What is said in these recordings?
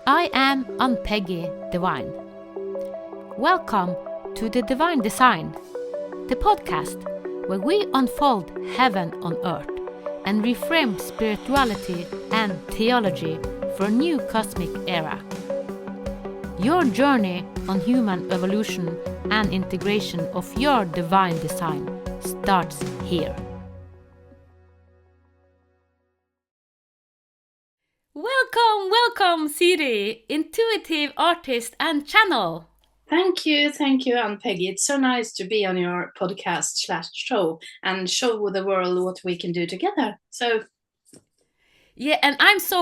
I am Ann-Peggy Divine. Welcome to the Divine Design, the podcast where we unfold heaven on earth and reframe spirituality and theology for a new cosmic era. Your journey on human evolution and integration of your divine design starts here. Welcome, Siri, intuitive artist and channel. Thank you, Ann-Peggy. It's so nice to be on your podcast/show and show the world what we can do together. Yeah, and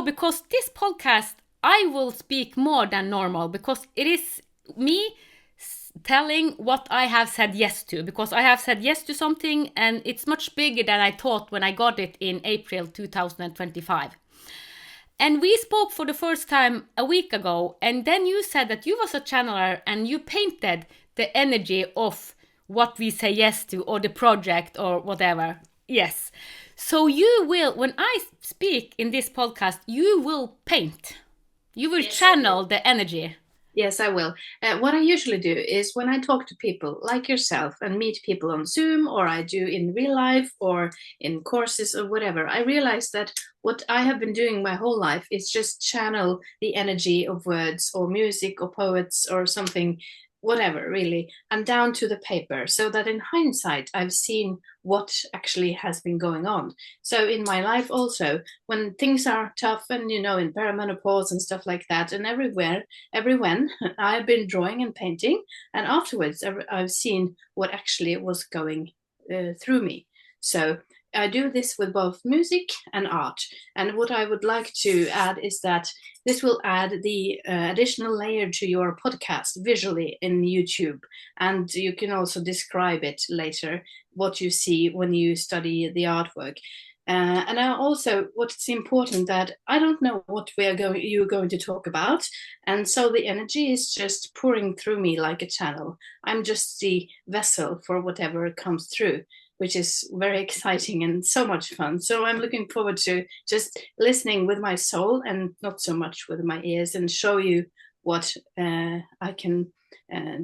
because this podcast, I will speak more than normal because it is me telling what I have said yes to, because I have said yes to something and it's much bigger than I thought when I got it in April 2025. And we spoke for the first time a week ago, and then you said that you was a channeler and you painted the energy of what we say yes to, or the project, or whatever. Yes. So you will, when I speak in this podcast, you will paint. You will channel the energy. Yes, I will. What I usually do is when I talk to people like yourself and meet people on Zoom, or I do in real life or in courses or whatever, I realize that what I have been doing my whole life is just channel the energy of words or music or poets or something, whatever, really, and down to the paper, so that in hindsight, I've seen what actually has been going on. So in my life also, when things are tough and, in perimenopause and stuff like that, and everywhere, I've been drawing and painting, and afterwards I've seen what actually was going through me. So I do this with both music and art. And what I would like to add is that this will add the additional layer to your podcast visually in YouTube. And you can also describe it later, what you see when you study the artwork. And I also, what's important that I don't know what you're going to talk about. And so the energy is just pouring through me like a channel. I'm just the vessel for whatever comes through, which is very exciting and so much fun. So I'm looking forward to just listening with my soul and not so much with my ears, and show you what I can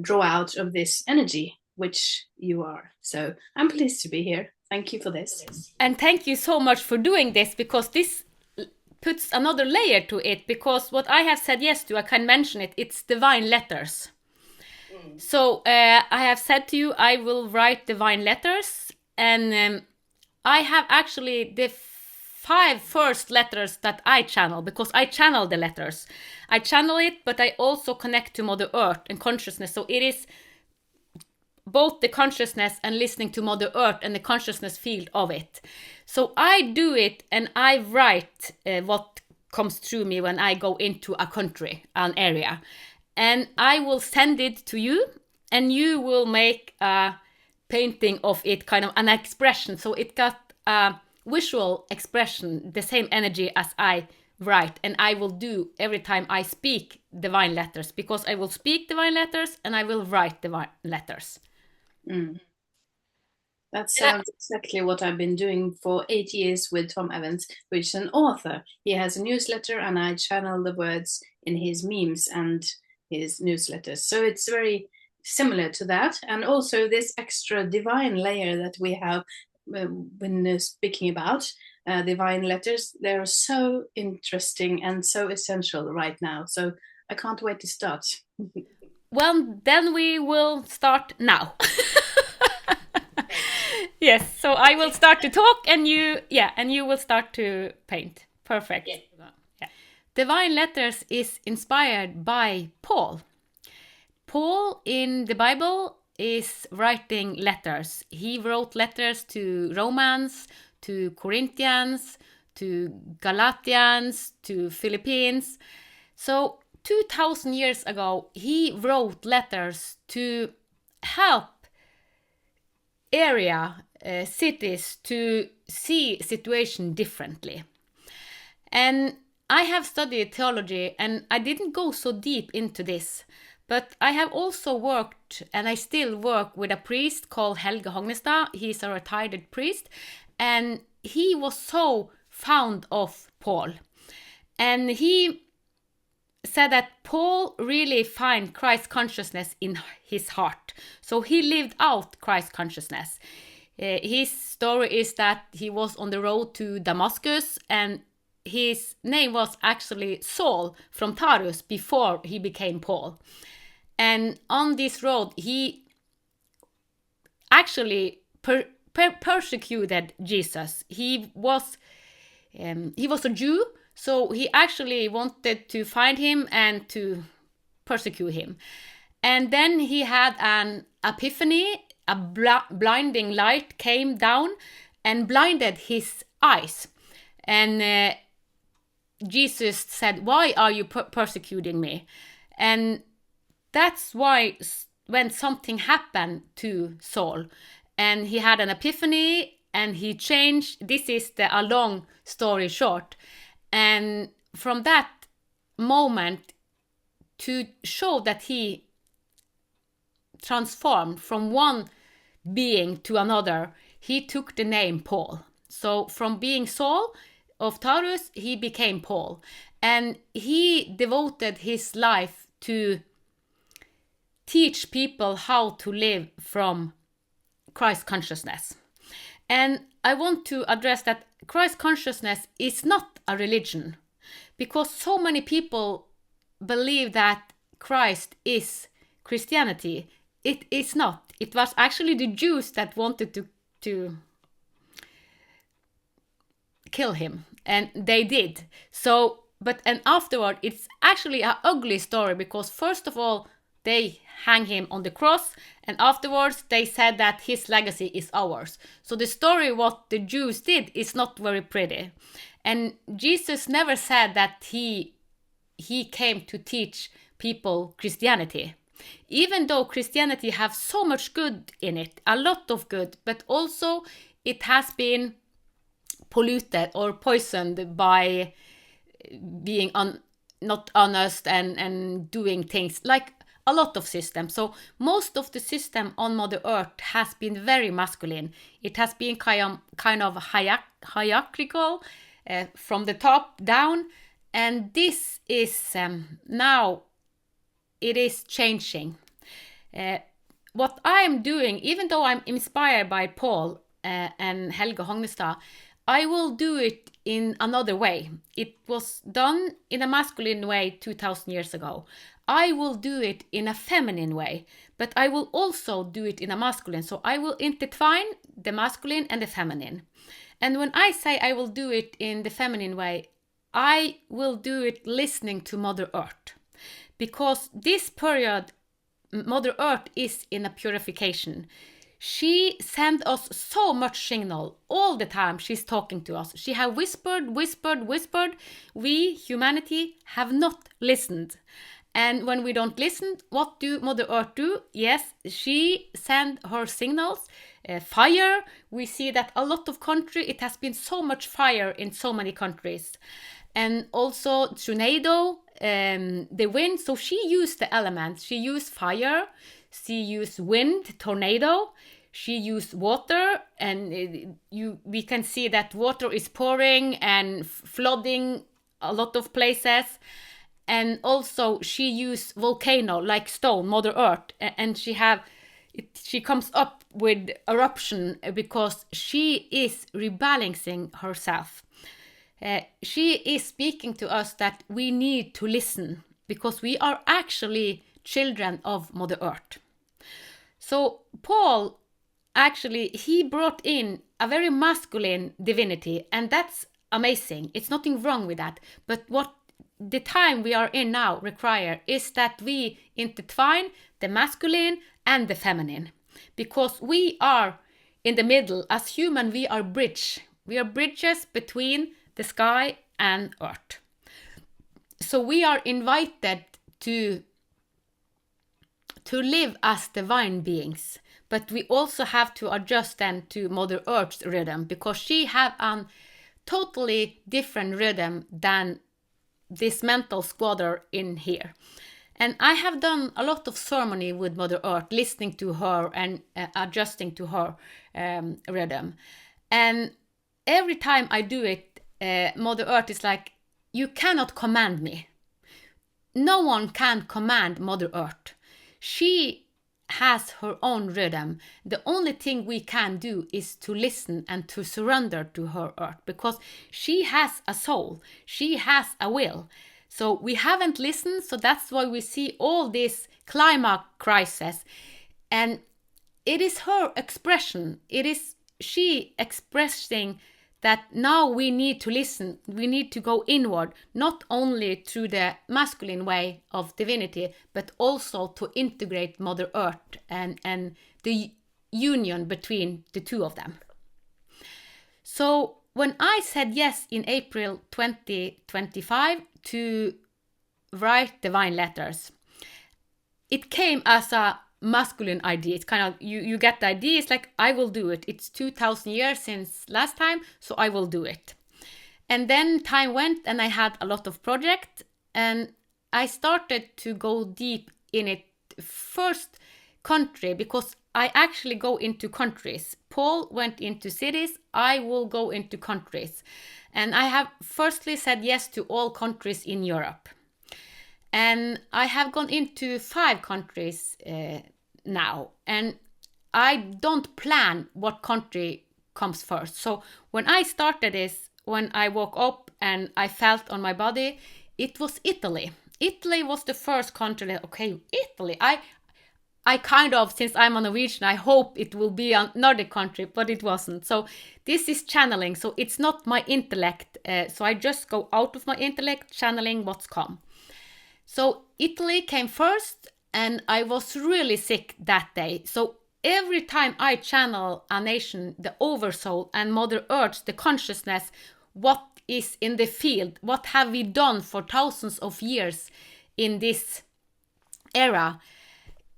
draw out of this energy, which you are. So I'm pleased to be here. Thank you for this. And thank you so much for doing this, because this puts another layer to it, because what I have said yes to, I can mention it, it's divine letters. So I have said to you, I will write divine letters. And I have actually the 5 first letters that I channel, because I channel the letters. I channel it, but I also connect to Mother Earth and consciousness. So it is both the consciousness and listening to Mother Earth and the consciousness field of it. So I do it and I write what comes through me when I go into a country, an area. And I will send it to you, and you will make a painting of it, kind of an expression. So it got a visual expression, the same energy as I write. And I will do every time I speak divine letters, because I will speak divine letters and I will write divine letters. That sounds exactly what I've been doing for 8 years with Tom Evans, which is an author. He has a newsletter and I channel the words in his memes and his newsletters. So it's very similar to that. And also this extra divine layer that we have been speaking about, divine letters, they're so interesting and so essential right now. So I can't wait to start. Well, then we will start now. Yes, so I will start to talk and you will start to paint. Perfect. Yeah. Divine letters is inspired by Paul. Paul in the Bible is writing letters. He wrote letters to Romans, to Corinthians, to Galatians, to Philippines. So 2000 years ago, he wrote letters to help cities to see situation differently. And I have studied theology and I didn't go so deep into this. But I have also worked, and I still work, with a priest called Helge Hognestad. He's a retired priest, and he was so fond of Paul. And he said that Paul really found Christ consciousness in his heart. So he lived out Christ consciousness. His story is that he was on the road to Damascus, and his name was actually Saul from Tarsus before he became Paul. And on this road, he actually persecuted Jesus. He was a Jew, so he actually wanted to find him and to persecute him. And then he had an epiphany. A blinding light came down and blinded his eyes. And Jesus said, "Why are you persecuting me?" And that's why when something happened to Saul, and he had an epiphany and he changed. This is a long story short. And from that moment, to show that he transformed from one being to another, he took the name Paul. So from being Saul of Tarsus, he became Paul. And he devoted his life to teach people how to live from Christ consciousness. And I want to address that Christ consciousness is not a religion, because so many people believe that Christ is Christianity. It is not. It was actually the Jews that wanted to kill him, and they did. And afterward, it's actually an ugly story, because first of all, they hang him on the cross, and afterwards they said that his legacy is ours. So the story what the Jews did is not very pretty. And Jesus never said that he came to teach people Christianity. Even though Christianity have so much good in it, a lot of good, but also it has been polluted or poisoned by being not honest and doing things like a lot of systems. So most of the system on Mother Earth has been very masculine. It has been kind of hierarchical from the top down, and this is now it is changing. What I'm doing, even though I'm inspired by Paul and Helge Hognestad, I will do it in another way. It was done in a masculine way 2000 years ago. I will do it in a feminine way, but I will also do it in a masculine. So I will intertwine the masculine and the feminine. And when I say I will do it in the feminine way, I will do it listening to Mother Earth. Because this period, Mother Earth is in a purification. She sent us so much signal all the time. She's talking to us. She have whispered. We, humanity, have not listened. And when we don't listen, what do Mother Earth do? Yes, she send her signals. Fire. We see that a lot of country, it has been so much fire in so many countries. And also tornado, the wind. So she used the elements. She used fire. She used wind, tornado. She used water, and we can see that water is pouring and flooding a lot of places. And also she used volcano like stone, Mother Earth, and she comes up with eruption because she is rebalancing herself. She is speaking to us that we need to listen, because we are actually children of Mother Earth. So Paul, actually, he brought in a very masculine divinity, and that's amazing. It's nothing wrong with that. But what the time we are in now require is that we intertwine the masculine and the feminine, because we are in the middle. As human, we are bridge. We are bridges between the sky and earth. So we are invited to live as divine beings, but we also have to adjust then to Mother Earth's rhythm, because she have a totally different rhythm than this mental squatter in here. And I have done a lot of ceremony with Mother Earth, listening to her and adjusting to her rhythm. And every time I do it, Mother Earth is like, you cannot command me. no one can command Mother Earth. She has her own rhythm. The only thing we can do is to listen and to surrender to her earth, because she has a soul, she has a will. So we haven't listened, so that's why we see all this climate crisis. And it is her expression, it is she expressing that now we need to listen, we need to go inward, not only through the masculine way of divinity, but also to integrate Mother Earth and the union between the two of them. So when I said yes in April 2025 to write divine letters, it came as a masculine idea. It's kind of, you get the idea, it's like, I will do it. It's 2000 years since last time, so I will do it. And then time went and I had a lot of projects and I started to go deep in it. First country, because I actually go into countries. Paul went into cities, I will go into countries. And I have firstly said yes to all countries in Europe. And I have gone into 5 countries now, and I don't plan what country comes first. So when I started this, when I woke up and I felt on my body, it was Italy. Italy was the first country that, okay, Italy. I kind of, since I'm a Norwegian, I hope it will be another country, but it wasn't. So this is channeling, so it's not my intellect. So I just go out of my intellect, channeling what's come. So Italy came first, and I was really sick that day. So every time I channel a nation, the oversoul and Mother Earth, the consciousness, what is in the field, what have we done for thousands of years in this era,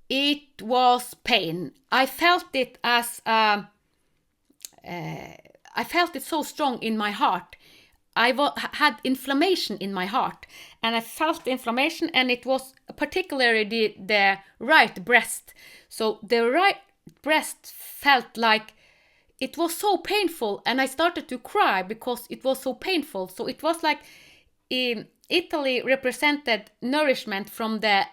it was pain. I felt it as I felt it so strong in my heart. I had inflammation in my heart, and I felt the inflammation, and it was particularly the right breast. So the right breast felt like it was so painful, and I started to cry because it was so painful. So it was like Italy represented nourishment from the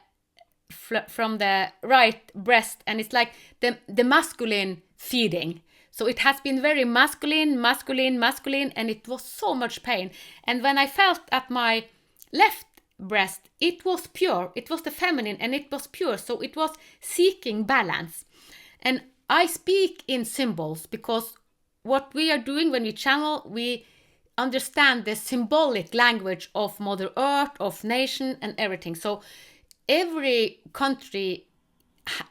right breast, and it's like the masculine feeding. So it has been very masculine, and it was so much pain. And when I felt at my left breast, it was pure. It was the feminine and it was pure. So it was seeking balance. And I speak in symbols because what we are doing when we channel, we understand the symbolic language of Mother Earth, of nation and everything. So every country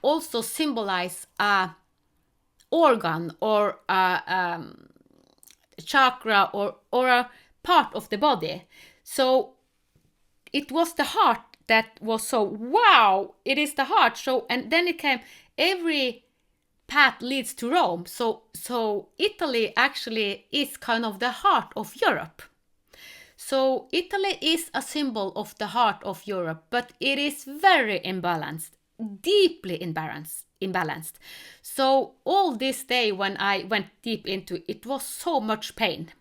also symbolize a organ or a chakra or a part of the body. So it was the heart that was so, wow, it is the heart. So, and then it came, every path leads to Rome. So Italy actually is kind of the heart of Europe. So Italy is a symbol of the heart of Europe, but it is very imbalanced, deeply imbalanced. So all this day when I went deep into it, it was so much pain.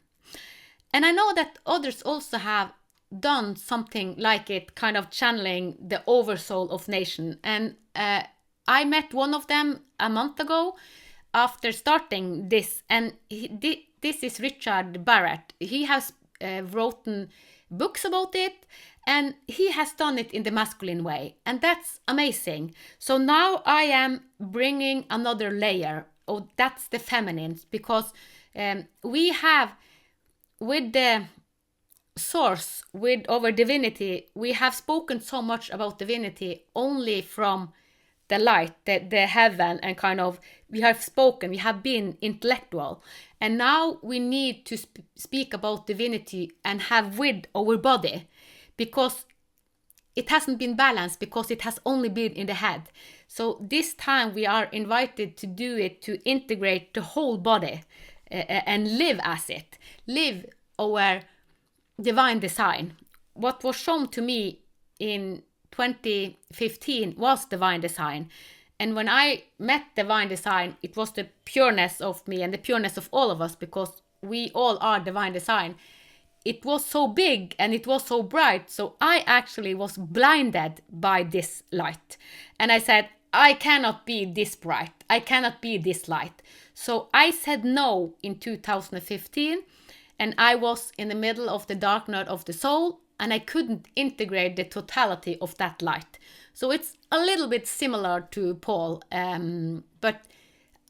And I know that others also have done something like it, kind of channeling the oversoul of nation. And I met one of them a month ago after starting this. And this is Richard Barrett. He has written books about it, and he has done it in the masculine way, and that's amazing. So now I am bringing another layer. Oh, that's the feminine, because we have, with the source, with our divinity, we have spoken so much about divinity only from the light, the heaven, and kind of, we have spoken, we have been intellectual. And now we need to speak about divinity and have with our body, because it hasn't been balanced, because it has only been in the head. So this time we are invited to do it, to integrate the whole body and live as it, live our divine design. What was shown to me in 2015 was divine design. And when I met divine design, it was the pureness of me and the pureness of all of us, because we all are divine design. it was so big and it was so bright. So I actually was blinded by this light. And I said, I cannot be this bright. I cannot be this light. So I said no in 2015. And I was in the middle of the dark night of the soul. And I couldn't integrate the totality of that light. So it's a little bit similar to Paul. But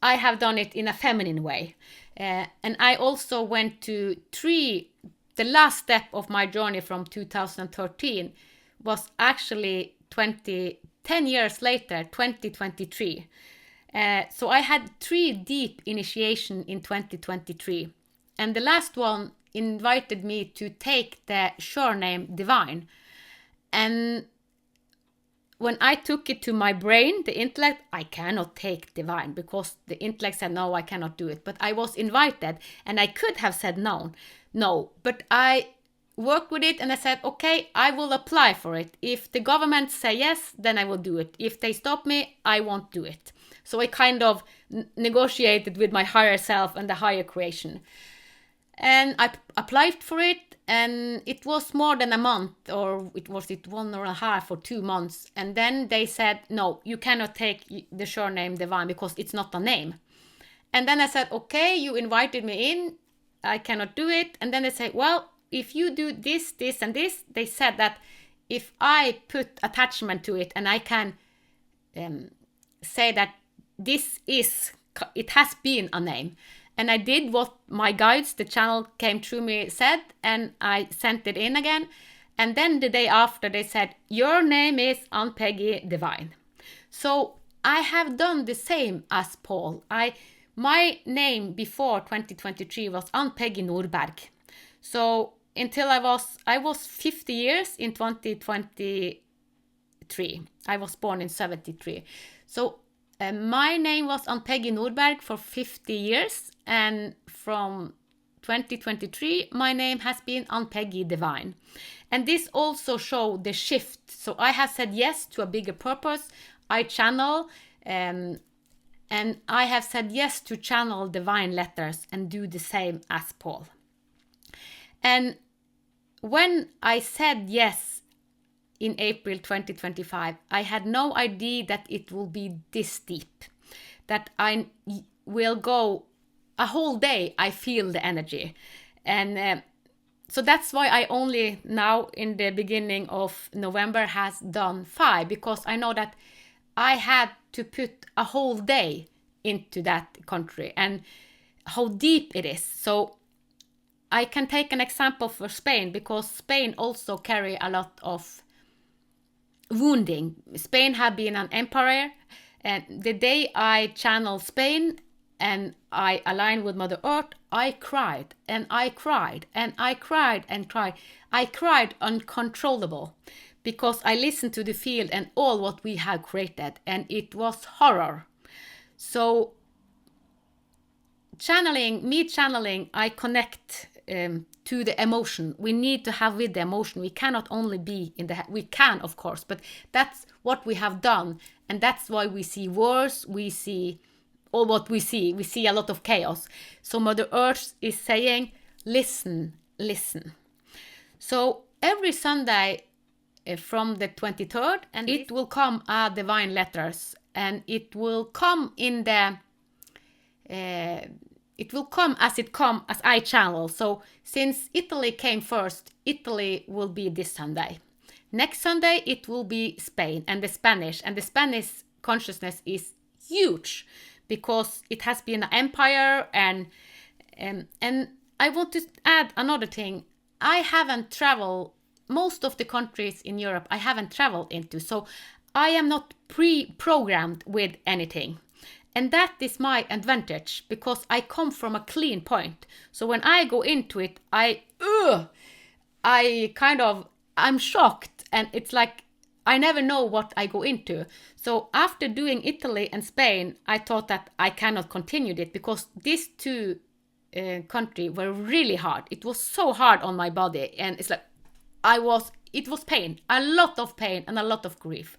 I have done it in a feminine way. And I also went to the last step of my journey from 2013 was actually 10 years later, 2023. So I had 3 deep initiation in 2023. And the last one invited me to take the surname Divine. And when I took it to my brain, the intellect, I cannot take Divine because the intellect said, no, I cannot do it. But I was invited and I could have said no, but I worked with it and I said, okay, I will apply for it. If the government say yes, then I will do it. If they stop me, I won't do it. So I kind of negotiated with my higher self and the higher creation. And I applied for it. And it was more than a month, or it 1.5 or 2 months. And then they said, no, you cannot take the surname Divine because it's not a name. And then I said, okay, you invited me in. I cannot do it. And then they say, well, if you do this, this, and this, they said that if I put attachment to it and I can say that it has been a name. And I did what my guides, the channel came through me, said, and I sent it in again. And then the day after, they said, your name is Ann-Peggy Divine. So I have done the same as Paul. My name before 2023 was Ann-Peggy Nordberg. So until I was 50 years in 2023. I was born in 73. So my name was Ann-Peggy Nordberg for 50 years, and from 2023, my name has been Ann-Peggy Divine. And this also showed the shift. So I have said yes to a bigger purpose. I channel, and I have said yes to channel divine letters and do the same as Paul. And when I said yes, in April 2025, I had no idea that it will be this deep, that I will go a whole day. I feel the energy. And so that's why I only now in the beginning of November has done 5, because I know that I had to put a whole day into that country and how deep it is. So I can take an example for Spain, because Spain also carry a lot of wounding. Spain had been an empire, and the day I channeled Spain and I aligned with Mother Earth, I cried and I cried and I cried and cried. I cried uncontrollable because I listened to the field and all what we have created, and it was horror. So channeling, I connect to the emotion. We need to have with the emotion. We cannot only be in the head. We can, of course, but that's what we have done. And that's why we see wars. We see all what we see. We see a lot of chaos. So Mother Earth is saying, listen, listen. So every Sunday from the 23rd, and it will come divine letters. And it will come in the... it will come as I channel. So since Italy came first, Italy will be this Sunday. Next Sunday, it will be Spain and the Spanish. And the Spanish consciousness is huge because it has been an empire. And I want to add another thing. I haven't traveled, most of the countries in Europe, I haven't traveled into. So I am not pre-programmed with anything. And that is my advantage because I come from a clean point. So when I go into it, I'm shocked. And it's like, I never know what I go into. So after doing Italy and Spain, I thought that I cannot continue it because these two countries were really hard. It was so hard on my body. And it's like, it was pain, a lot of pain and a lot of grief.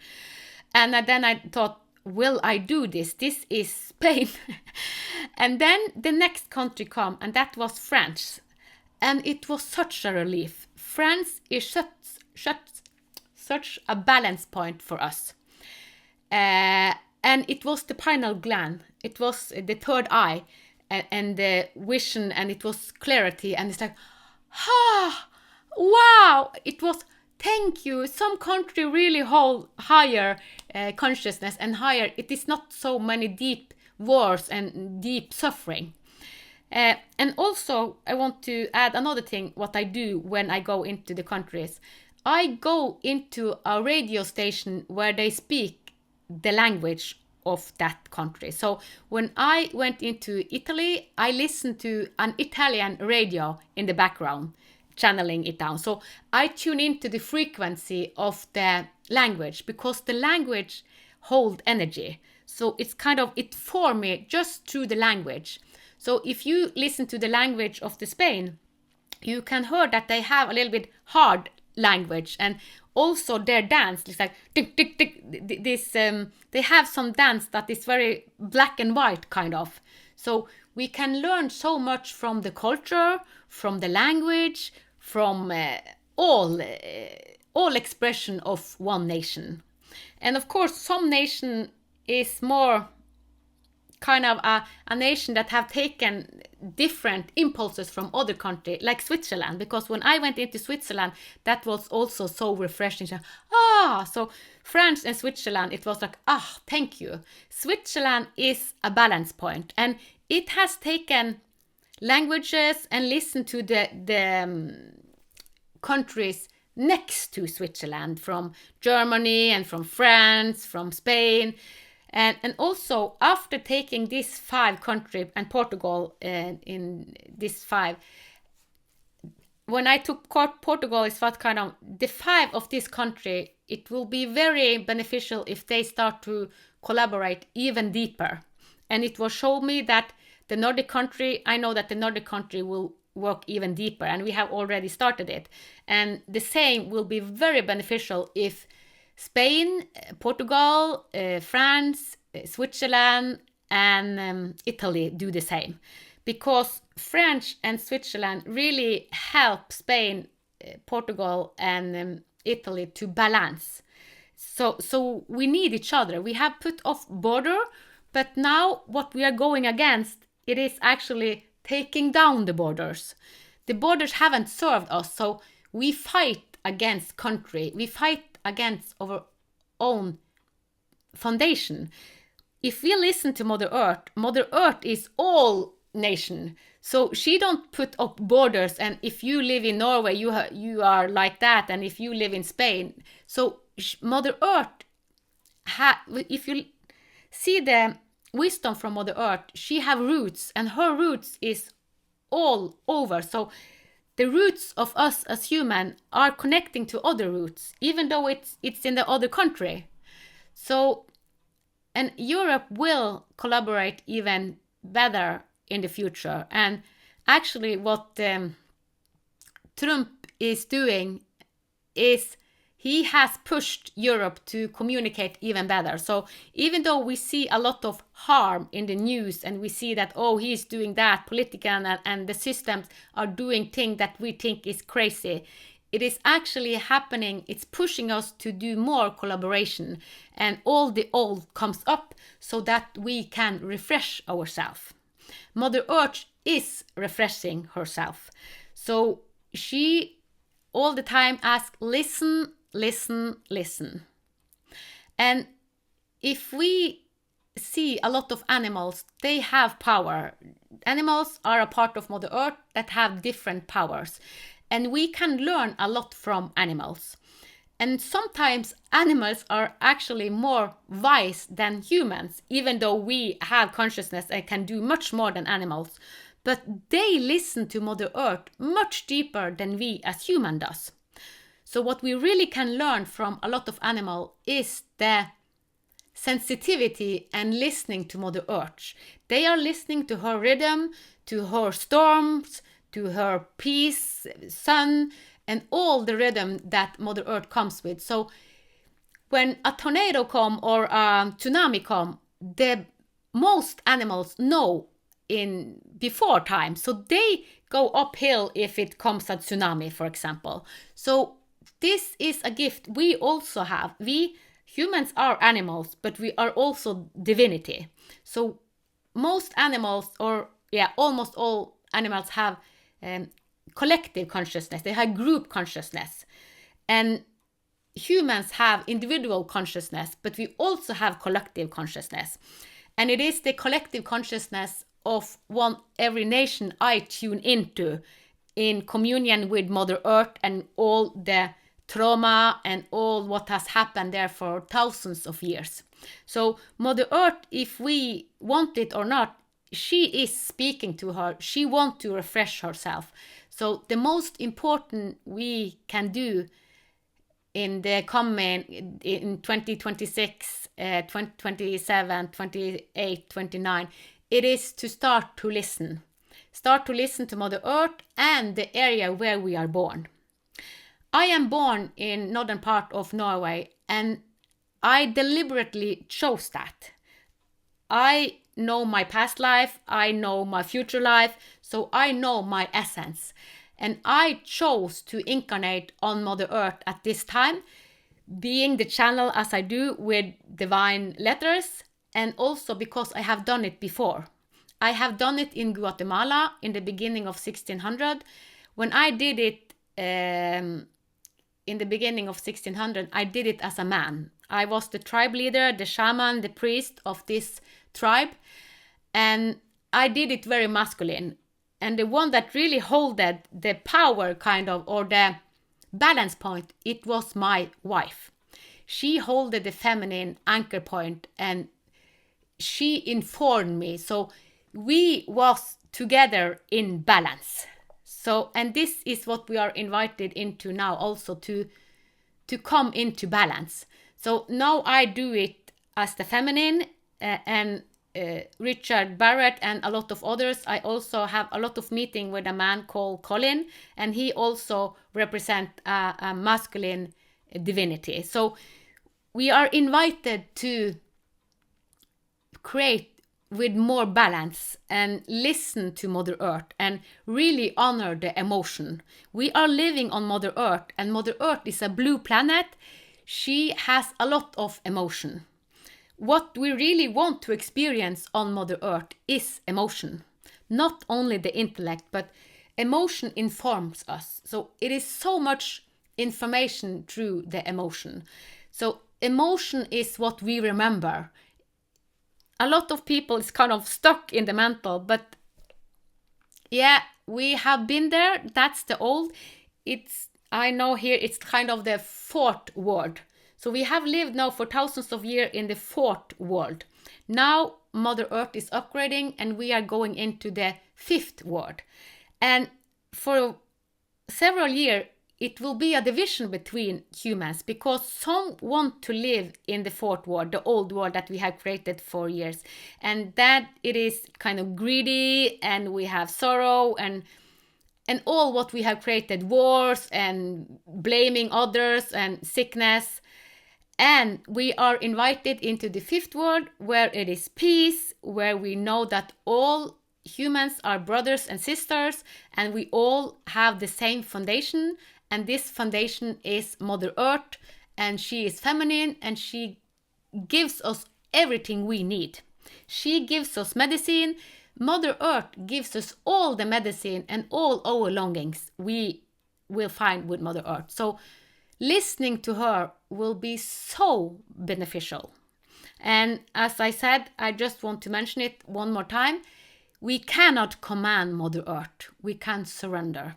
And then I thought, will I do this? This is pain. And then the next country come, and that was France. And it was such a relief. France is such a balance point for us. And it was the pineal gland. It was the third eye and the vision, and it was clarity. And it's like, wow, it was, thank you. Some country really hold higher consciousness and higher. It is not so many deep wars and deep suffering. And also, I want to add another thing, what I do when I go into the countries. I go into a radio station where they speak the language of that country. So when I went into Italy, I listened to an Italian radio in the background, channeling it down. So I tune into the frequency of the language, because the language holds energy. So it's kind of, it for me just through the language. So if you listen to the language of the Spain, you can hear that they have a little bit hard language, and also their dance is like tick tick tick. This they have some dance that is very black and white kind of. So we can learn so much from the culture, from the language, from all expression of one nation. And of course, some nation is more kind of a nation that have taken different impulses from other country, like Switzerland, because when I went into Switzerland, that was also so refreshing. So France and Switzerland, it was like, thank you. Switzerland is a balance point, and it has taken languages and listened to the countries next to Switzerland, from Germany and from France, from Spain. And also, after taking these 5 countries and Portugal in these 5, when I took Portugal, it's what kind of the 5 of this country, it will be very beneficial if they start to collaborate even deeper. And it will show me that the Nordic country, I know that the Nordic country will work even deeper, and we have already started it. And the same will be very beneficial if Spain, Portugal, France, Switzerland, and Italy do the same. Because French and Switzerland really help Spain, Portugal, and Italy to balance. So we need each other. We have put off border, but now what we are going against, it is actually taking down the borders. The borders haven't served us, so we fight against country. We fight against our own foundation. If we listen to Mother Earth is all nation. So she don't put up borders, and if you live in Norway, you are like that, and if you live in Spain. So Mother Earth, if you see the wisdom from Mother Earth, she have roots, and her roots is all over. So the roots of us as human are connecting to other roots, even though it's in the other country. So, and Europe will collaborate even better in the future. And actually what Trump is doing is he has pushed Europe to communicate even better. So even though we see a lot of harm in the news, and we see that, he's doing that, politician and the systems are doing things that we think is crazy, it is actually happening. It's pushing us to do more collaboration, and all the old comes up so that we can refresh ourselves. Mother Earth is refreshing herself. So she all the time asks, listen, listen, listen. And if we see a lot of animals, they have power. Animals are a part of Mother Earth that have different powers. And we can learn a lot from animals. And sometimes animals are actually more wise than humans, even though we have consciousness and can do much more than animals. But they listen to Mother Earth much deeper than we as humans does. So what we really can learn from a lot of animals is the sensitivity and listening to Mother Earth. They are listening to her rhythm, to her storms, to her peace, sun, and all the rhythm that Mother Earth comes with. So when a tornado come or a tsunami come, the most animals know in before time. So they go uphill if it comes a tsunami, for example. So this is a gift we also have. We humans are animals, but we are also divinity. So most animals, or almost all animals, have collective consciousness. They have group consciousness. And humans have individual consciousness, but we also have collective consciousness. And it is the collective consciousness of every nation I tune into in communion with Mother Earth and all the trauma and all what has happened there for thousands of years. So Mother Earth, if we want it or not, she is speaking to her. She wants to refresh herself. So the most important we can do in the coming, in 2026, 2027, 28, 29, it is to start to listen. Start to listen to Mother Earth and the area where we are born. I am born in northern part of Norway, and I deliberately chose that. I know my past life, I know my future life, so I know my essence. And I chose to incarnate on Mother Earth at this time, being the channel as I do with divine letters, and also because I have done it before. I have done it in Guatemala in the beginning of 1600. When I did it in the beginning of 1600, I did it as a man. I was the tribe leader, the shaman, the priest of this tribe, and I did it very masculine. And the one that really holded the power kind of, or the balance point, it was my wife. She holded the feminine anchor point and she informed me. So we was together in balance. So, and this is what we are invited into now also, to come into balance. So now I do it as the feminine, and Richard Barrett and a lot of others. I also have a lot of meeting with a man called Colin, and he also represents a masculine divinity. So we are invited to create with more balance and listen to Mother Earth and really honor the emotion. We are living on Mother Earth, and Mother Earth is a blue planet. She has a lot of emotion. What we really want to experience on Mother Earth is emotion. Not only the intellect, but emotion informs us. So it is so much information through the emotion. So emotion is what we remember. A lot of people is kind of stuck in the mental, but yeah, we have been there. That's the old. I know here it's kind of the fourth world. So we have lived now for thousands of years in the fourth world. Now Mother Earth is upgrading and we are going into the fifth world. And for several years, it will be a division between humans, because some want to live in the fourth world, the old world that we have created for years. And that it is kind of greedy, and we have sorrow and all what we have created, wars and blaming others and sickness. And we are invited into the fifth world, where it is peace, where we know that all humans are brothers and sisters, and we all have the same foundation. And this foundation is Mother Earth, and she is feminine, and she gives us everything we need. She gives us medicine. Mother Earth gives us all the medicine and all our longings we will find with Mother Earth. So listening to her will be so beneficial. And as I said, I just want to mention it one more time. We cannot command Mother Earth. We can surrender.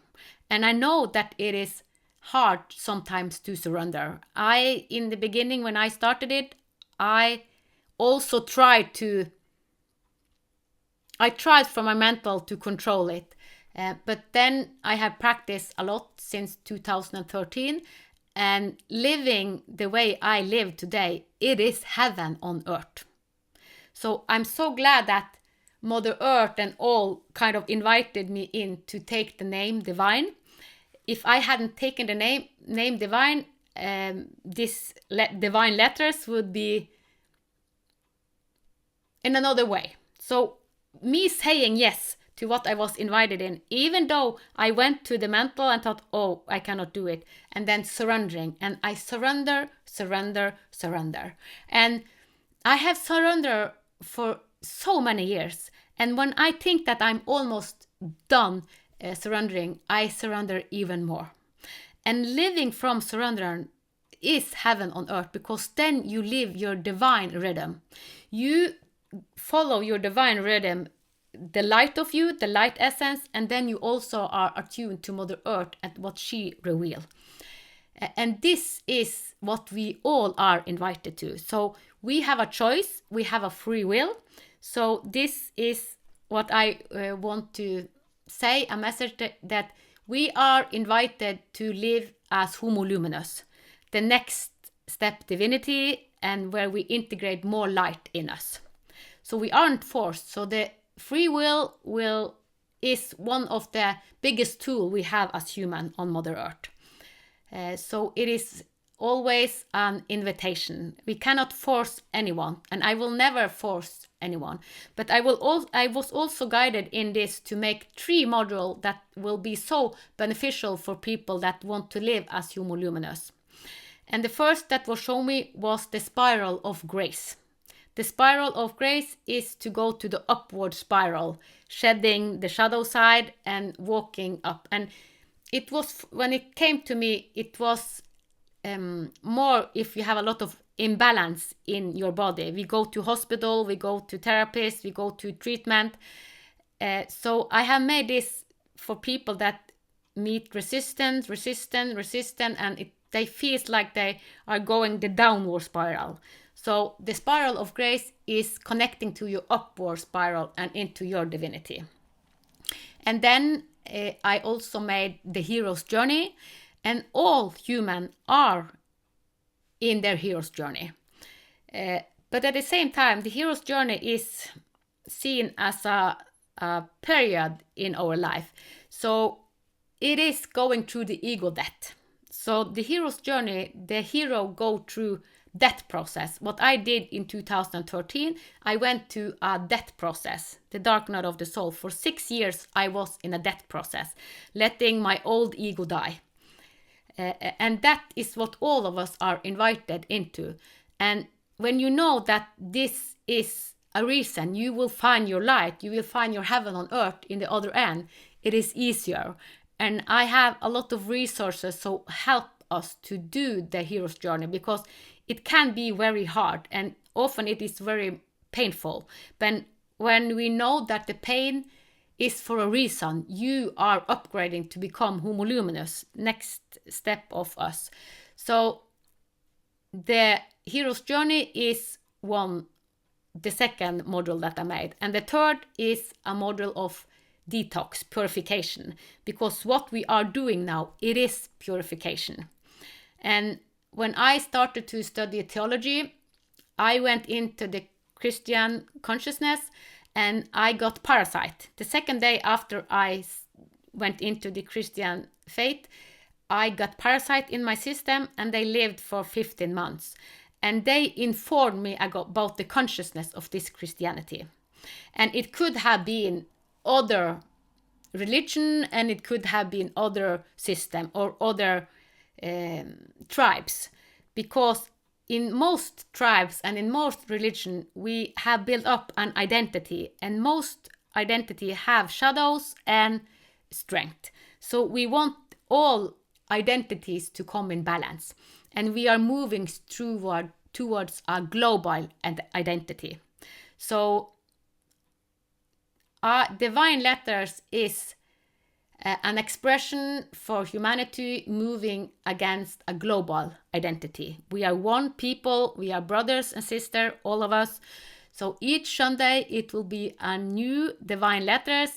And I know that it is hard sometimes to surrender. In the beginning, when I started it, I also tried from my mental to control it. But then I have practiced a lot since 2013, and living the way I live today, it is heaven on earth. So I'm so glad that Mother Earth and all kind of invited me in to take the name Divine. If I hadn't taken the name Divine, divine letters would be in another way. So me saying yes to what I was invited in, even though I went to the mental and thought, oh, I cannot do it, and then surrendering, and I surrender. And I have surrendered for so many years, and when I think that I'm almost done surrendering, I surrender even more. And living from surrender is heaven on earth, because then you live your divine rhythm. You follow your divine rhythm, the light of you, the light essence, and then you also are attuned to Mother Earth and what she reveals. And this is what we all are invited to. So we have a choice, we have a free will. So this is what I want to say, a message that we are invited to live as Homo Luminous, the next step divinity, and where we integrate more light in us. So we aren't forced. So the free will is one of the biggest tools we have as human on Mother Earth. So it is always an invitation. We cannot force anyone, and I will never force anyone. But I was also guided in this to make 3 modules that will be so beneficial for people that want to live as Homo Luminous. And the first that was shown me was the spiral of grace. The spiral of grace is to go to the upward spiral, shedding the shadow side and walking up. And it was, when it came to me, it was more if you have a lot of imbalance in your body. We go to hospital, we go to therapists, we go to treatment. So I have made this for people that meet resistance, and they feel like they are going the downward spiral. So the spiral of grace is connecting to your upward spiral and into your divinity. And then I also made the hero's journey, and all humans are in their hero's journey. But at the same time, the hero's journey is seen as a period in our life. So it is going through the ego death. So the hero's journey, the hero go through death process. What I did in 2013, I went to a death process, the dark night of the soul. For 6 years, I was in a death process, letting my old ego die. And that is what all of us are invited into. And when you know that this is a reason, you will find your light, you will find your heaven on earth in the other end, it is easier. And I have a lot of resources so help us to do the hero's journey, because it can be very hard and often it is very painful. But when we know that the pain is for a reason, you are upgrading to become Homo Luminous, next step of us. So the hero's journey is the second module that I made. And the third is a module of detox, purification, because what we are doing now, it is purification. And when I started to study theology, I went into the Christian consciousness and I got parasite. The second day after I went into the Christian faith, I got parasite in my system, and they lived for 15 months. And they informed me about the consciousness of this Christianity. And it could have been other religion, and it could have been other system or other tribes, because in most tribes and in most religion we have built up an identity, and most identity have shadows and strength. So we want all identities to come in balance, and we are moving towards a global identity. So divine letters is an expression for humanity moving against a global identity. We are one people, we are brothers and sisters, all of us. So each Sunday it will be a new divine letters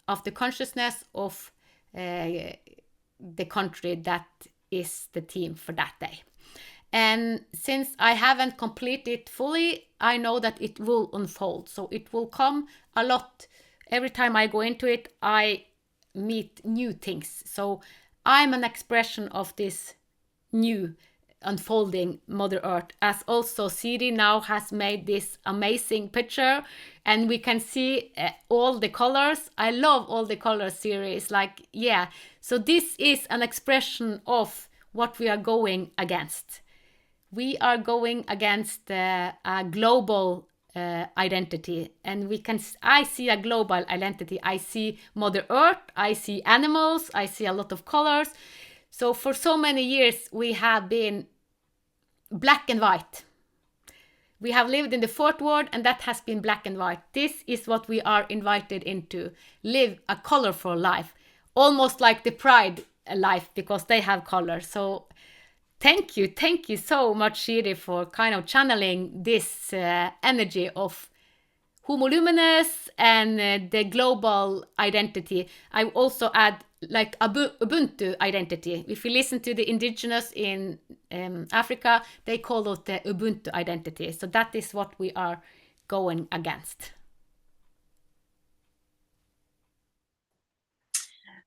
of the consciousness of the country that is the theme for that day. And since I haven't completed fully, I know that it will unfold. So it will come a lot. Every time I go into it, I meet new things. So I'm an expression of this new unfolding Mother Earth, as also Siri now has made this amazing picture, and we can see all the colors. I love all the colors, Siri. It's like, yeah, so this is an expression of what we are going against. We are going against a global identity, and I see a global identity. I see Mother Earth, I see animals, I see a lot of colors. So for so many years we have been black and white. We have lived in the fourth world, and that has been black and white. This is what we are invited into. Live a colorful life, almost like the pride life, because they have color. So thank you so much, Siri, for kind of channeling this energy of Homo luminous and the global identity. I also add like Ubuntu identity. If you listen to the indigenous in Africa, they call it the Ubuntu identity. So that is what we are going against.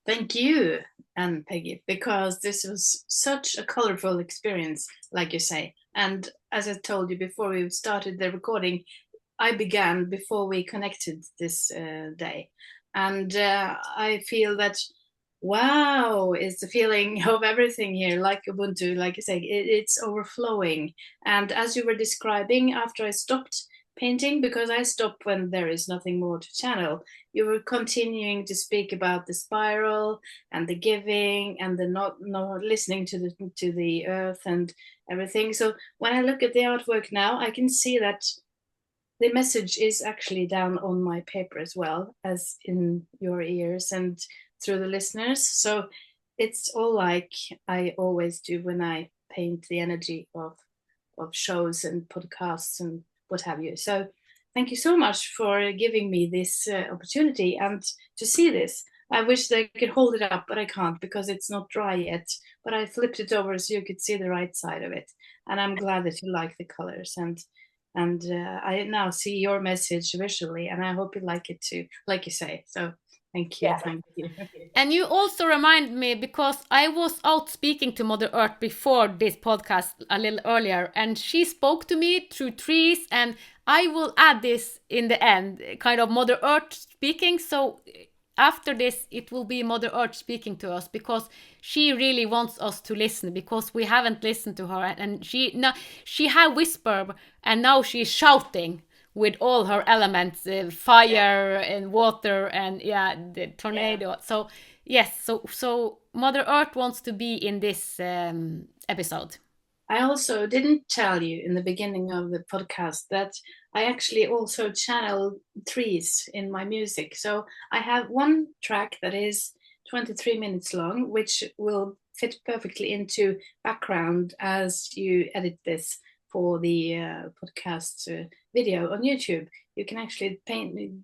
Thank you, Ann-Peggy, because this was such a colorful experience, like you say. And as I told you before we started the recording, I began before we connected this day. And I feel that, wow, is the feeling of everything here, like Ubuntu, like you say, it's overflowing. And as you were describing, after I stopped painting, because I stop when there is nothing more to channel, you were continuing to speak about the spiral and the giving and the not listening to the earth and everything. So when I look at the artwork now, I can see that the message is actually down on my paper as well as in your ears and through the listeners. So it's all like I always do when I paint the energy of shows and podcasts and what have you. So thank you so much for giving me this opportunity and to see this. I wish I could hold it up, but I can't because it's not dry yet. But I flipped it over so you could see the right side of it. And I'm glad that you like the colors. And I now see your message visually, and I hope you like it too, like you say. So thank you. Yeah. Thank you. And you also remind me, because I was out speaking to Mother Earth before this podcast a little earlier, and she spoke to me through trees, and I will add this in the end, kind of Mother Earth speaking. So after this, it will be Mother Earth speaking to us, because she really wants us to listen, because we haven't listened to her, and she had whisper, and now she's shouting with all her elements, fire and water and the tornado. Yeah. So yes, so Mother Earth wants to be in this episode. I also didn't tell you in the beginning of the podcast that I actually also channel trees in my music. So I have one track that is 23 minutes long, which will fit perfectly into background as you edit this for the podcast video on YouTube. You can actually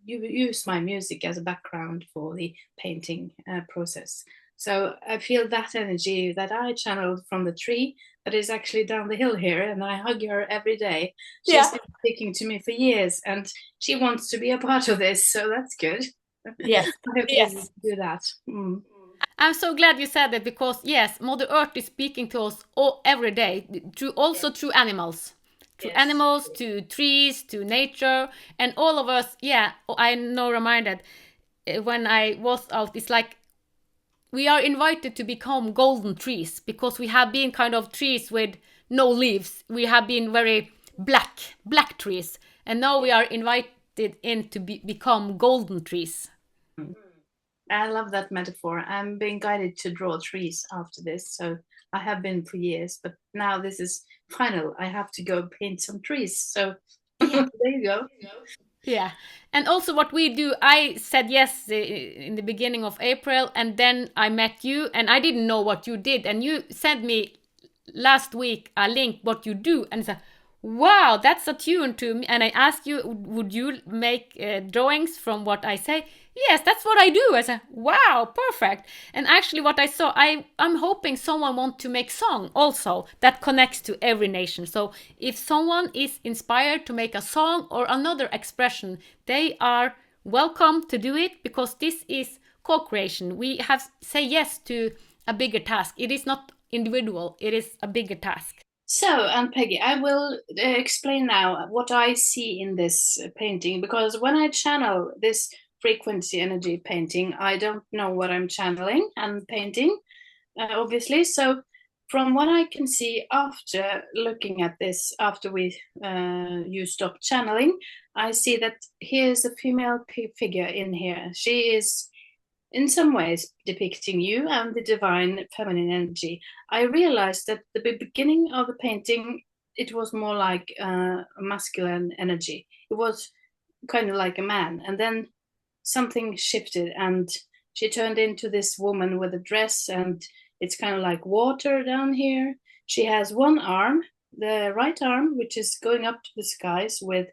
use my music as a background for the painting process. So I feel that energy that I channeled from the tree that is actually down the hill here, and I hug her every day. She's been speaking to me for years, and she wants to be a part of this, so that's good. Yes, I hope you do that. Mm. I'm so glad you said that, because yes, Mother Earth is speaking to us every day, through animals. Through animals, to trees, to nature, and all of us, I know reminded when I was out, it's like we are invited to become golden trees, because we have been kind of trees with no leaves. We have been very black trees, and now we are invited in to become golden trees. I love that metaphor. I'm being guided to draw trees after this, so I have been for years, but now this is final. I have to go paint some trees. So there you go. Yeah. And also what we do, I said yes in the beginning of April, and then I met you, and I didn't know what you did, and you sent me last week a link what you do, and I said, wow, that's attuned to me. And I asked you, would you make drawings from what I say? Yes, that's what I do. I said, wow, perfect. And actually what I saw, I'm hoping someone wants to make song also that connects to every nation. So if someone is inspired to make a song or another expression, they are welcome to do it, because this is co-creation. We have say yes to a bigger task. It is not individual, it is a bigger task. So, Ann-Peggy, I will explain now what I see in this painting, because when I channel this frequency energy painting, I don't know what I'm channeling and painting, obviously. So, from what I can see after looking at this, after you stopped channeling, I see that here's a female figure in here. She is in some ways depicting you and the divine feminine energy. I realized that the beginning of the painting, it was more like a masculine energy. It was kind of like a man. And then something shifted and she turned into this woman with a dress, and it's kind of like water down here. She has one arm, the right arm, which is going up to the skies with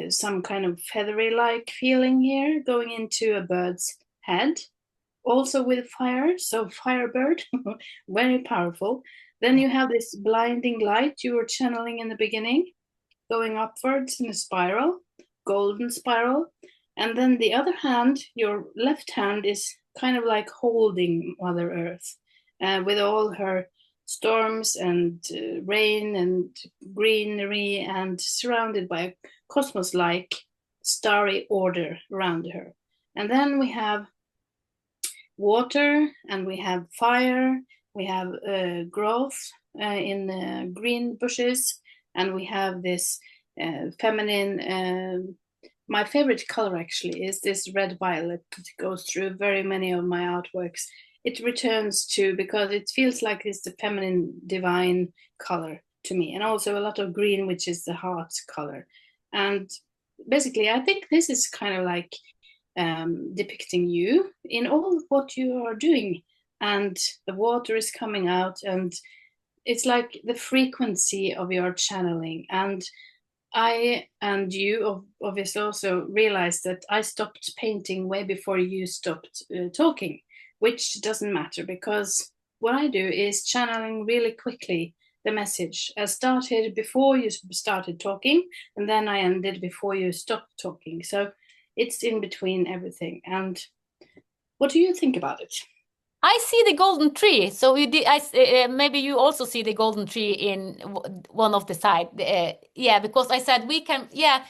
some kind of feathery like feeling here, going into a bird's head, also with fire, so firebird, very powerful. Then you have this blinding light you were channeling in the beginning, going upwards in a spiral, golden spiral. And then the other hand, your left hand, is kind of like holding Mother Earth with all her storms and rain and greenery, and surrounded by a cosmos like starry order around her. And then we have water, and we have fire, we have growth in green bushes, and we have this feminine. My favorite color actually is this red violet that goes through very many of my artworks. It returns to, because it feels like it's the feminine divine color to me, and also a lot of green, which is the heart color. And basically, I think this is kind of like depicting you in all what you are doing, and the water is coming out, and it's like the frequency of your channeling. And I and you obviously also realized that I stopped painting way before you stopped talking, which doesn't matter, because what I do is channeling really quickly the message. I started before you started talking, and then I ended before you stopped talking. So it's in between everything. And what do you think about it? I see the golden tree. So you did. Maybe you also see the golden tree in one of the side. Yeah, because I said we can. Yeah,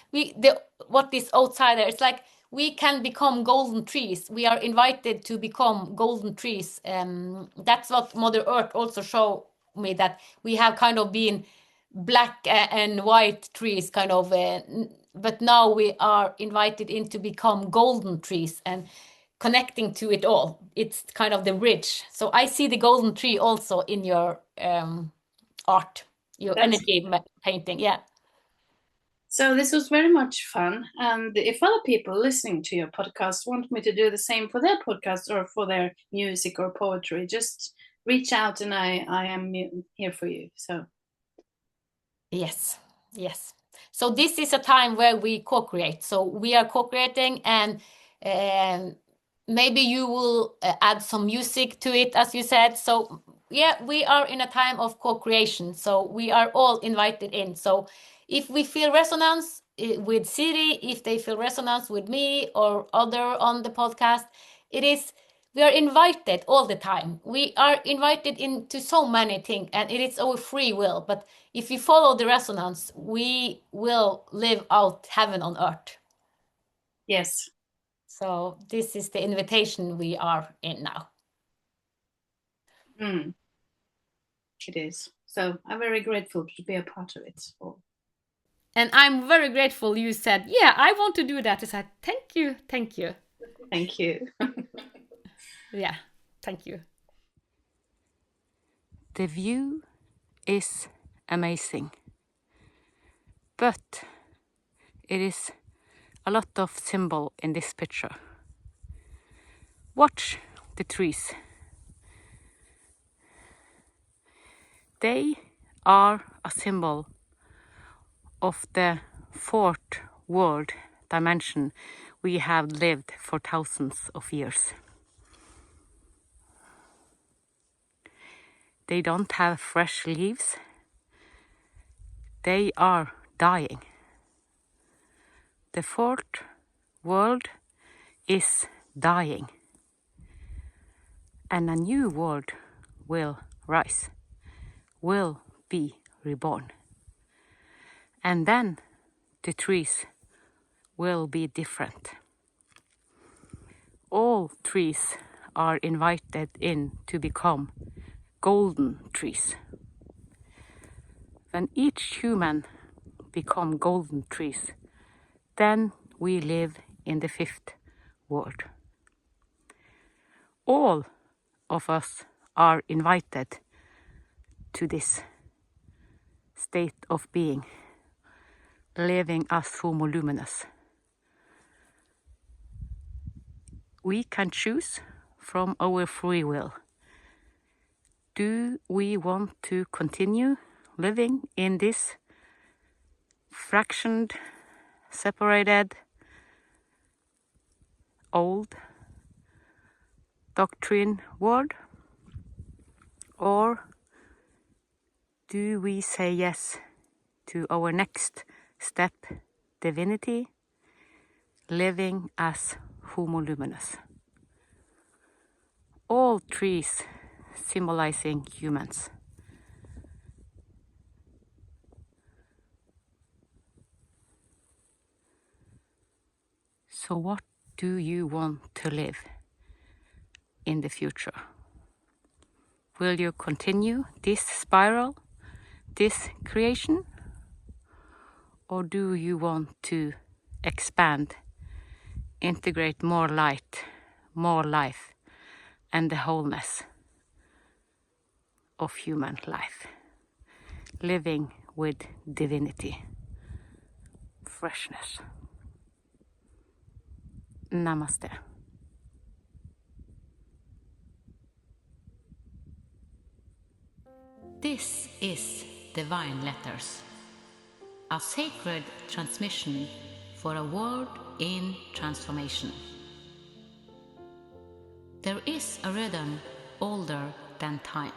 what this outsider. It's like we can become golden trees. We are invited to become golden trees. That's what Mother Earth also showed me, that we have kind of been black and white trees, kind of. But now we are invited in to become golden trees and connecting to it all. It's kind of the bridge. So I see the golden tree also in your art, your That's energy painting. Yeah. So this was very much fun. And if other people listening to your podcast want me to do the same for their podcast or for their music or poetry, just reach out, and I am here for you. So Yes. Yes. So this is a time where we co-create. So we are co-creating, and maybe you will add some music to it, as you said. So yeah, we are in a time of co-creation. So we are all invited in. So if we feel resonance with Siri, if they feel resonance with me or other on the podcast, it is, we are invited all the time. We are invited into so many things, and it is our free will. But if we follow the resonance, we will live out heaven on earth. yes. So this is the invitation we are in now. It is. So I'm very grateful to be a part of it. And I'm very grateful you said, yeah, I want to do that. I said, thank you, thank you. Thank you. Yeah, thank you. The view is amazing, but it is a lot of symbol in this picture. Watch the trees. They are a symbol of the fourth world dimension we have lived for thousands of years. They don't have fresh leaves. They are dying. The fourth world is dying, and a new world will rise, will be reborn. And then the trees will be different. All trees are invited in to become golden trees. When each human become golden trees, then we live in the fifth world. All of us are invited to this state of being, living as Homo luminous. We can choose from our free will. Do we want to continue living in this fractioned, separated, old doctrine world? Or do we say yes to our next step, divinity, living as Homo luminous? All trees symbolizing humans. So what do you want to live in the future? Will you continue this spiral, this creation? Or do you want to expand, integrate more light, more life, and the wholeness of human life, living with divinity, freshness? Namaste. This is Divine Letters, a sacred transmission for a world in transformation. There is a rhythm older than time,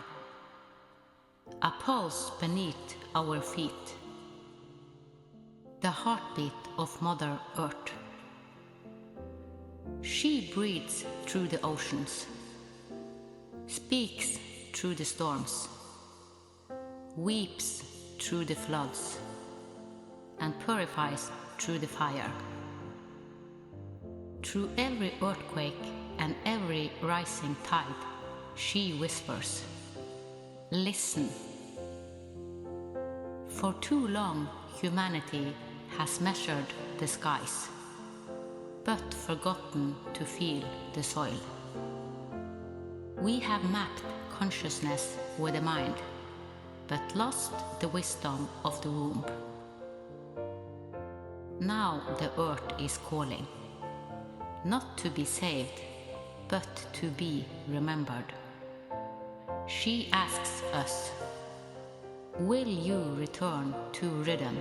a pulse beneath our feet, the heartbeat of Mother Earth. She breathes through the oceans, speaks through the storms, weeps through the floods, and purifies through the fire. Through every earthquake and every rising tide, she whispers, "Listen." For too long, humanity has measured the skies, but forgotten to feel the soil. We have mapped consciousness with the mind, but lost the wisdom of the womb. Now the earth is calling, not to be saved, but to be remembered. She asks us, will you return to rhythm?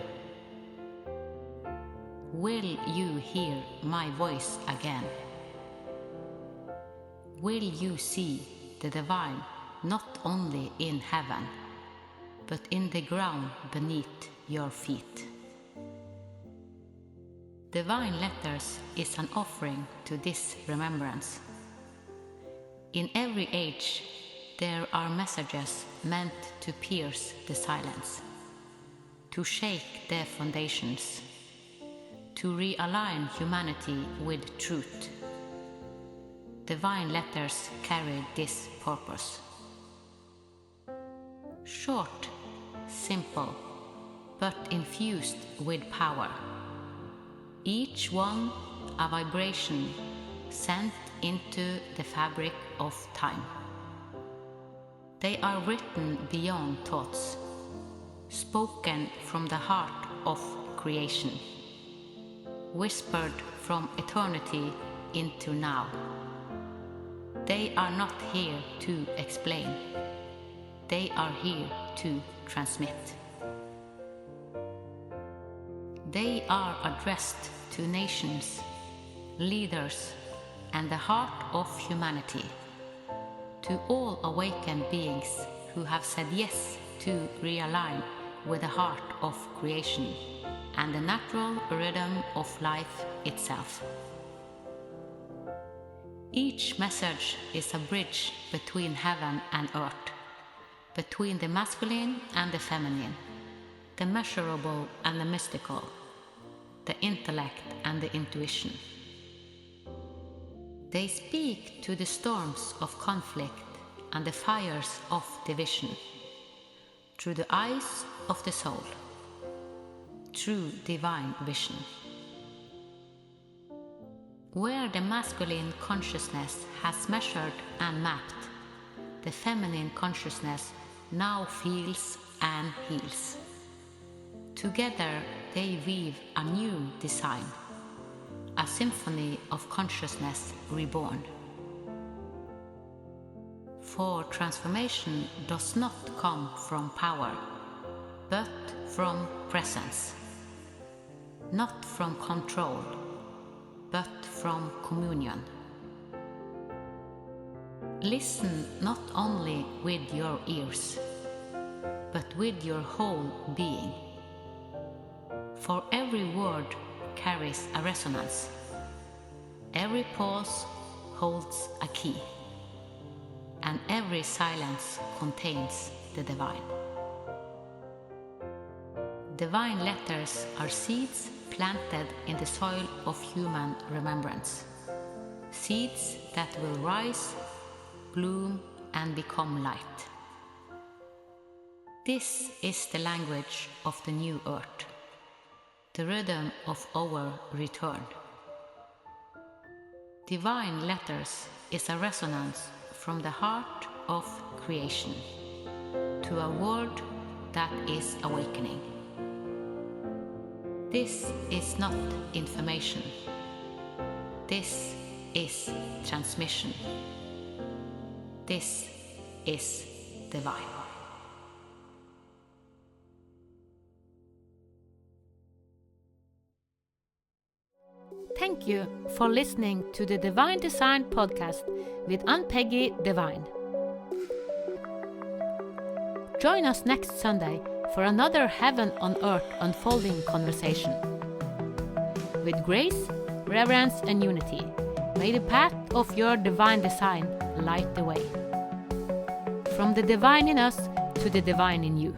Will you hear my voice again? Will you see the divine not only in heaven, but in the ground beneath your feet? Divine Letters is an offering to this remembrance. In every age, there are messages meant to pierce the silence, to shake the foundations, to realign humanity with truth. Divine Letters carry this purpose. Short, simple, but infused with power. Each one a vibration sent into the fabric of time. They are written beyond thoughts, spoken from the heart of creation, whispered from eternity into now. They are not here to explain. They are here to transmit. They are addressed to nations, leaders, and the heart of humanity, to all awakened beings who have said yes to realign with the heart of creation and the natural rhythm of life itself. Each message is a bridge between heaven and earth, between the masculine and the feminine, the measurable and the mystical, the intellect and the intuition. They speak to the storms of conflict and the fires of division, through the eyes of the soul, true divine vision. Where the masculine consciousness has measured and mapped, the feminine consciousness now feels and heals. Together they weave a new design, a symphony of consciousness reborn. For transformation does not come from power, but from presence. Not from control, but from communion. Listen not only with your ears, but with your whole being. For every word carries a resonance. Every pause holds a key, and every silence contains the divine. Divine letters are seeds planted in the soil of human remembrance. Seeds that will rise, bloom, and become light. This is the language of the new earth, the rhythm of our return. Divine letters is a resonance from the heart of creation to a world that is awakening. This is not information. This is transmission. This is divine. Thank you for listening to the Divine Design podcast with Ann-Peggy Divine. Join us next Sunday for another heaven on earth unfolding conversation. With grace, reverence, and unity, may the path of your divine design light the way. From the divine in us to the divine in you.